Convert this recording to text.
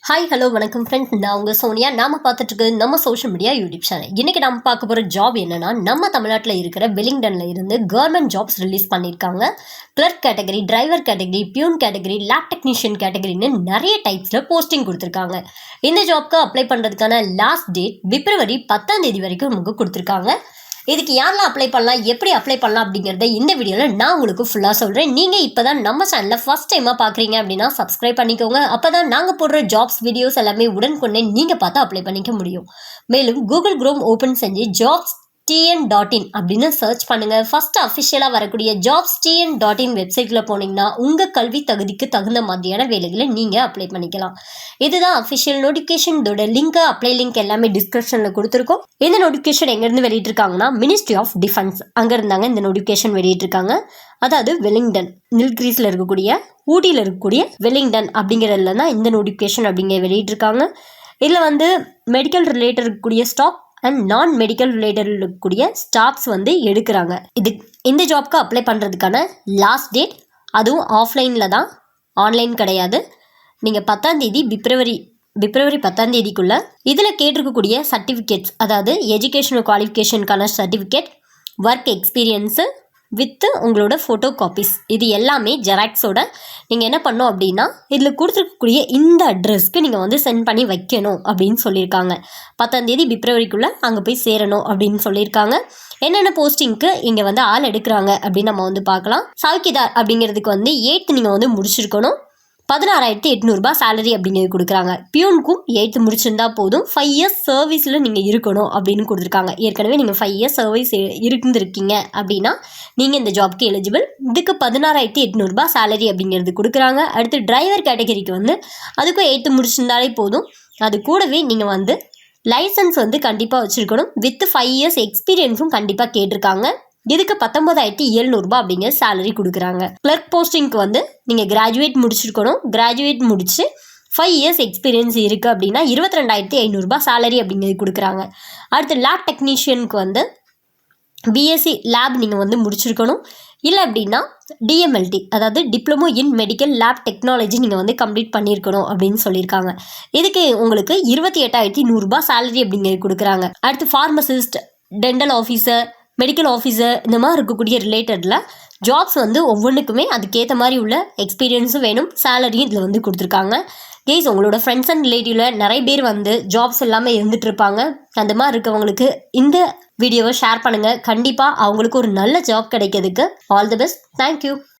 Hi hello வணக்கம் friends, நான் உங்கள் சோனியா. நாம் பார்த்துட்டு நம்ம சோஷியல் மீடியா யூடியூப் சேனல். இன்றைக்கி நம்ம பார்க்க போகிற ஜாப் என்னென்னா, நம்ம தமிழ்நாட்டில் இருக்கிற வெலிங்டனில் இருந்து கவர்மெண்ட் ஜாப்ஸ் ரிலீஸ் பண்ணியிருக்காங்க. Clerk category, driver category, peon category, lab technician கேட்டகரின்னு நிறைய டைப்ஸில் போஸ்டிங் கொடுத்துருக்காங்க. இந்த ஜாப்க்கு அப்ளை பண்ணுறதுக்கான லாஸ்ட் டேட் பிப்ரவரி 10 வரைக்கும் நமக்கு கொடுத்துருக்காங்க. இதுக்கு யாரெல்லாம் அப்ளை பண்ணலாம், எப்படி அப்ளை பண்ணலாம் அப்படிங்கிறத இந்த வீடியோவில் நான் உங்களுக்கு ஃபுல்லாக சொல்கிறேன். நீங்கள் இப்போ தான் நம்ம சேனலில் ஃபஸ்ட் டைமாக பார்க்குறீங்க அப்படின்னா சப்ஸ்கிரைப் பண்ணிக்கோங்க. அப்போ தான் நாங்கள் போடுற ஜாப்ஸ் வீடியோஸ் எல்லாமே உடனுக்குடனே நீங்கள் பார்த்து அப்ளை பண்ணிக்க முடியும். மேலும் கூகுள் குரோம் ஓப்பன் செஞ்சு jobstn.in அப்படின்னு சர்ச் பண்ணுங்கள். ஃபஸ்ட்டு அஃபிஷியலாக வரக்கூடிய jobstn.in வெப்சைட்டில் போனீங்கன்னா உங்கள் கல்வி தகுதிக்கு தகுந்த மாதிரியான வேலைகளை நீங்கள் அப்ளை பண்ணிக்கலாம். இதுதான் அஃபிஷியல் நோட்டிஃபிகேஷன். இதோட லிங்க்கு, அப்ளை லிங்க் எல்லாமே டிஸ்கிரிப்ஷனில் கொடுத்துருக்கோம். இந்த நோட்டிஃபிகேஷன் எங்கேருந்து வெளியிட்டிருக்காங்கன்னா, மினிஸ்ட்ரி ஆஃப் டிஃபென்ஸ் அங்கே இருந்தாங்க இந்த நோட்டிஃபிகேஷன் வெளியிட்டிருக்காங்க. அதாவது வெலிங்டன், நில்கிரீஸில் இருக்கக்கூடிய, ஊட்டியில் இருக்கக்கூடிய வெலிங்டன் அப்படிங்கிறதுல தான் இந்த நோட்டிஃபிகேஷன் அப்படிங்கிற வெளியிட்டிருக்காங்க. இதில் மெடிக்கல் ரிலேட்டட் இருக்கக்கூடிய ஸ்டாஃப் அண்ட் நான் மெடிக்கல் ரிலேட்டட் இருக்கக்கூடிய ஸ்டாஃப்ஸ் எடுக்கிறாங்க. இந்த ஜாப்க்கு அப்ளை பண்ணுறதுக்கான லாஸ்ட் டேட் அதுவும் ஆஃப்லைனில் தான், ஆன்லைன் கிடையாது. நீங்கள் 10 பிப்ரவரி 10 இதில் கேட்டிருக்கக்கூடிய சர்டிஃபிகேட்ஸ், அதாவது educational குவாலிஃபிகேஷனுக்கான certificate, work experience with உங்களோட ஃபோட்டோ காப்பீஸ், இது எல்லாமே ஜெராக்ஸோட நீங்கள் என்ன பண்ணணும் அப்படின்னா, இதில் கொடுத்துருக்கக்கூடிய இந்த அட்ரஸ்க்கு நீங்கள் சென்ட் பண்ணி வைக்கணும் அப்படின்னு சொல்லியிருக்காங்க. 10 பிப்ரவரிக்குள்ளே அங்கே போய் சேரணும் அப்படின்னு சொல்லியிருக்காங்க. என்னென்ன போஸ்டிங்க்கு இங்கே ஆள் எடுக்கிறாங்க அப்படின்னு நம்ம பார்க்கலாம். சவுக்கிதார் அப்படிங்கிறதுக்கு 8th நீங்கள் முடிச்சிருக்கணும். 16,800 சேலரி அப்படிங்கிறது கொடுக்குறாங்க. பியூனுக்கும் 8th முடிச்சிருந்தா போதும். 5 years சர்வீஸில் நீங்கள் இருக்கணும் அப்படின்னு கொடுத்துருக்காங்க. ஏற்கனவே நீங்கள் 5 years சர்வீஸ் இருந்திருக்கீங்க அப்படின்னா நீங்கள் இந்த ஜாப்க்கு எலிஜிபிள். இதுக்கு 16,800 சேலரி அப்படிங்கிறது கொடுக்குறாங்க. அடுத்து டிரைவர் கேட்டகரிக்கு அதுக்கும் 8th முடிச்சிருந்தாலே போதும். அது கூடவே நீங்கள் லைசன்ஸ் கண்டிப்பாக வச்சுருக்கணும். வித் 5 years எக்ஸ்பீரியன்ஸும் கண்டிப்பாக கேட்டிருக்காங்க. இதுக்கு 19,700 அப்படிங்கிற சேலரி கொடுக்குறாங்க. கிளர்க் போஸ்டிங்க்கு நீங்கள் கிராஜுவேட் முடிச்சிருக்கணும். கிராஜுவேட் முடிச்சு 5 years எக்ஸ்பீரியன்ஸ் இருக்குது அப்படின்னா 22,500 சேலரி அப்படிங்கிறது கொடுக்குறாங்க. அடுத்து லேப் டெக்னீஷியனுக்கு பிஎஸ்சி லேப் நீங்கள் முடிச்சிருக்கணும். இல்லை அப்படின்னா டிஎம்எல்டி, அதாவது diploma in medical lab technology நீங்கள் கம்ப்ளீட் பண்ணியிருக்கணும் அப்படின்னு சொல்லியிருக்காங்க. இதுக்கு உங்களுக்கு 28,100 சேலரி அப்படிங்கிறது கொடுக்குறாங்க. அடுத்து pharmacist, dental officer, medical officer, இந்த மாதிரி இருக்கக்கூடிய ரிலேட்டடில் ஜாப்ஸ் ஒவ்வொன்றுக்குமே அதுக்கேற்ற மாதிரி உள்ள எக்ஸ்பீரியன்ஸும் வேணும். சேலரியும் இதில் கொடுத்துருக்காங்க. கேஸ் உங்களோட ஃப்ரெண்ட்ஸ் அண்ட் ரிலேட்டிவில் நிறைய பேர் ஜாப்ஸ் எல்லாமே இருந்துகிட்டு இருப்பாங்க. அந்த மாதிரி இருக்கவங்களுக்கு இந்த வீடியோவை ஷேர் பண்ணுங்கள். கண்டிப்பாக அவங்களுக்கு ஒரு நல்ல ஜாப் கிடைக்கிறதுக்கு ஆல் தி பெஸ்ட். தேங்க்யூ.